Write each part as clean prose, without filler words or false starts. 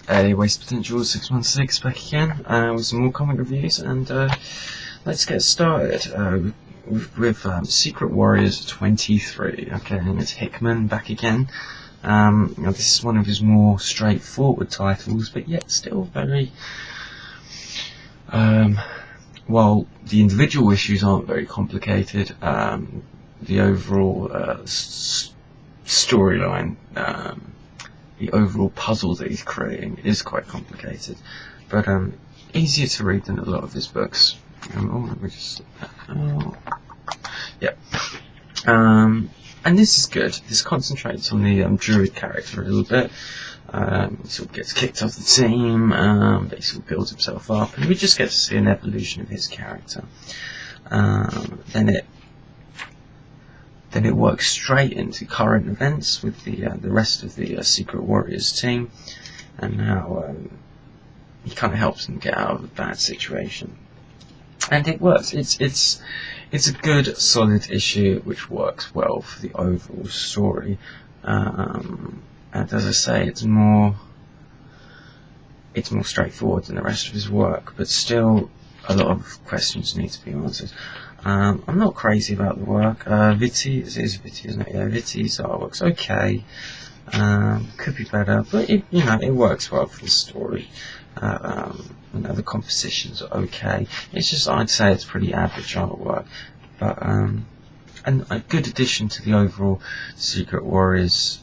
Hey, Waste Potential 616 back again with some more comic reviews, and let's get started with Secret Warriors 23. Okay, and it's Hickman back again. This is one of his more straightforward titles, but yet still very. While the individual issues aren't very complicated, the overall storyline. The overall puzzle that he's creating is quite complicated, but easier to read than a lot of his books. Let me just and this is good. This concentrates on the druid character a little bit. He sort of gets kicked off the team, but he sort of builds himself up, and we just get to see an evolution of his character. Then it works straight into current events with the rest of the Secret Warriors team, and how he kind of helps them get out of a bad situation. And it works. It's a good, solid issue which works well for the overall story. And as I say, it's more straightforward than the rest of his work, but still a lot of questions need to be answered. I'm not crazy about the work. Vitti, it is Vitti, isn't it? Yeah, Vitti's artwork's okay. Could be better, but it works well for the story. The compositions are okay. It's just, I'd say it's pretty average artwork, but and a good addition to the overall Secret Warriors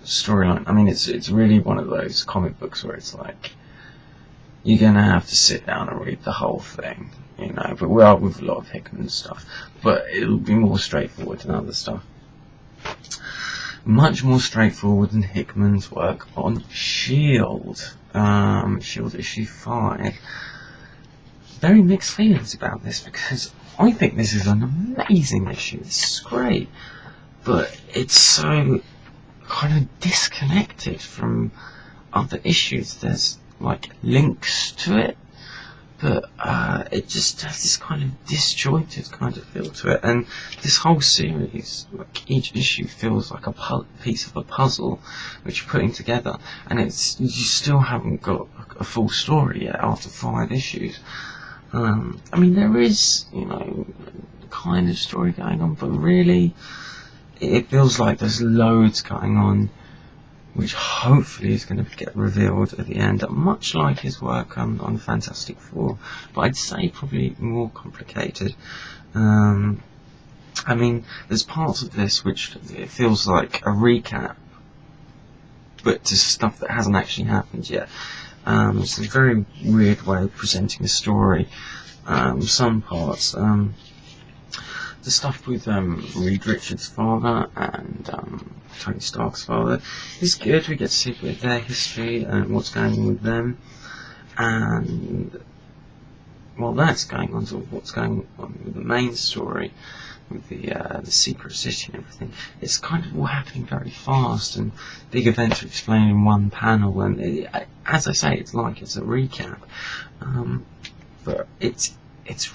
storyline. I mean, it's really one of those comic books where it's like you're gonna have to sit down and read the whole thing. But we are with a lot of Hickman stuff, but it'll be more straightforward than other stuff. Much more straightforward than Hickman's work on S.H.E.I.L.D. S.H.E.I.L.D. issue 5. Very mixed feelings about this, because I think this is an amazing issue. This is great, but it's so kind of disconnected from other issues. There's like links to it, but it just has this kind of disjointed kind of feel to it, and this whole series, like each issue feels like a piece of a puzzle which you're putting together, and you still haven't got a full story yet after 5 issues. I mean, there is kind of story going on, but really it feels like there's loads going on, which hopefully is going to get revealed at the end, much like his work on Fantastic Four, but I'd say probably more complicated. I mean, there's parts of this which it feels like a recap, but to stuff that hasn't actually happened yet. It's a very weird way of presenting the story. Some parts, the stuff with Reed Richards' father and Tony Stark's father is good. We get to see a bit of their history and what's going on with them, and while that's going on, sort of what's going on with the main story, with the secret city and everything, it's kind of all happening very fast, and big events are explained in one panel, and as I say, it's like it's a recap, but it's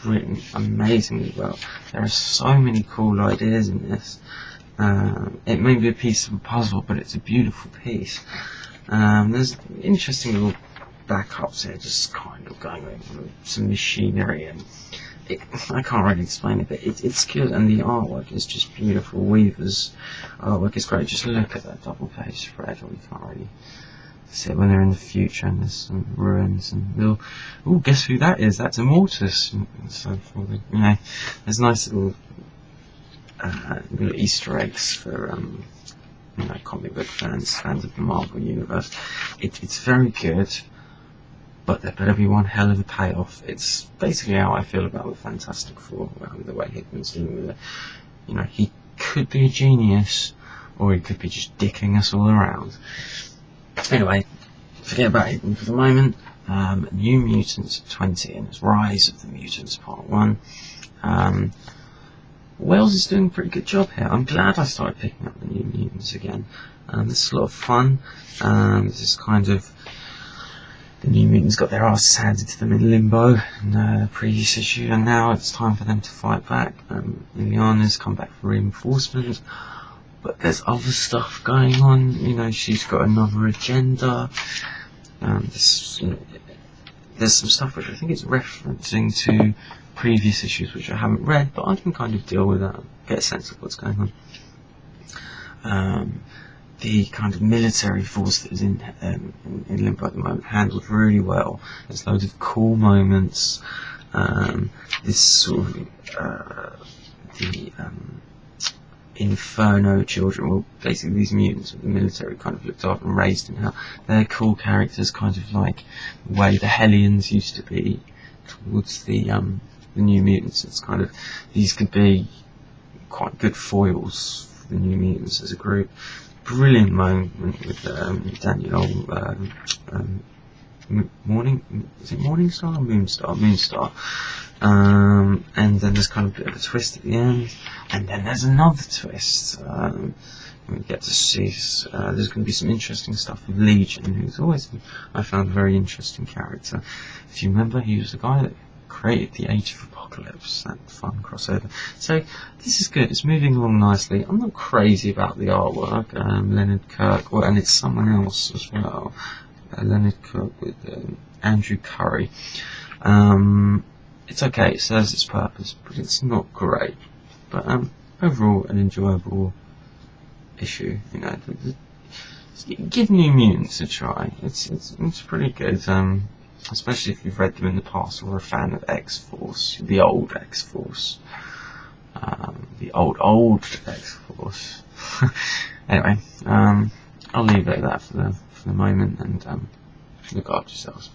written amazingly well. There are so many cool ideas in this. It may be a piece of a puzzle, but it's a beautiful piece. There's interesting little backups here, just kind of going over some machinery, and I can't really explain it, but it's good, and the artwork is just beautiful. Weaver's artwork is great. Just look at that double page spread, or you can't really see it when they're in the future, and there's some ruins, and guess who that is? That's Immortus, and so forth. There's nice little Easter eggs for comic book fans of the Marvel universe. It's very good, but there better be one hell of a payoff. It's basically how I feel about the Fantastic Four, the way Hickman's dealing with it. He could be a genius, or he could be just dicking us all around. Anyway, forget about Hickman for the moment. New Mutants 20, and it's Rise of the Mutants Part 1. Wells is doing a pretty good job here. I'm glad I started picking up the New Mutants again. This is a lot of fun. This is kind of the New Mutants got their asses handed to them in limbo in the previous issue, and now it's time for them to fight back. Liliana's come back for reinforcements. but there's other stuff going on. You know, she's got another agenda. There's some stuff which I think is referencing to previous issues which I haven't read, but I can kind of deal with that, get a sense of what's going on. The kind of military force that is in Limbo at the moment, handled really well. There's loads of cool moments. This sort of the Inferno children, well, basically these mutants that the military kind of looked after and raised, and how they're cool characters, kind of like the way the Hellions used to be towards the New Mutants. It's kind of, these could be quite good foils for the New Mutants as a group. Brilliant moment with Daniel Morningstar or Moonstar. And then there's kind of a bit of a twist at the end, and then there's another twist. We get to see there's going to be some interesting stuff with Legion, who's always, I found, a very interesting character. If you remember, he was the guy that created the Age of Apocalypse, that fun crossover. So this is good, it's moving along nicely. I'm not crazy about the artwork. Leonard Kirk, well, and it's someone else as well. Leonard Kirk with Andrew Curry. It's okay, it serves its purpose, but it's not great. But overall, an enjoyable issue. You know, give New Mutants a try. It's pretty good. Especially if you've read them in the past or are a fan of X-Force, the old X-Force, the old X-Force. Anyway, I'll leave it at that for the moment, and look after yourselves.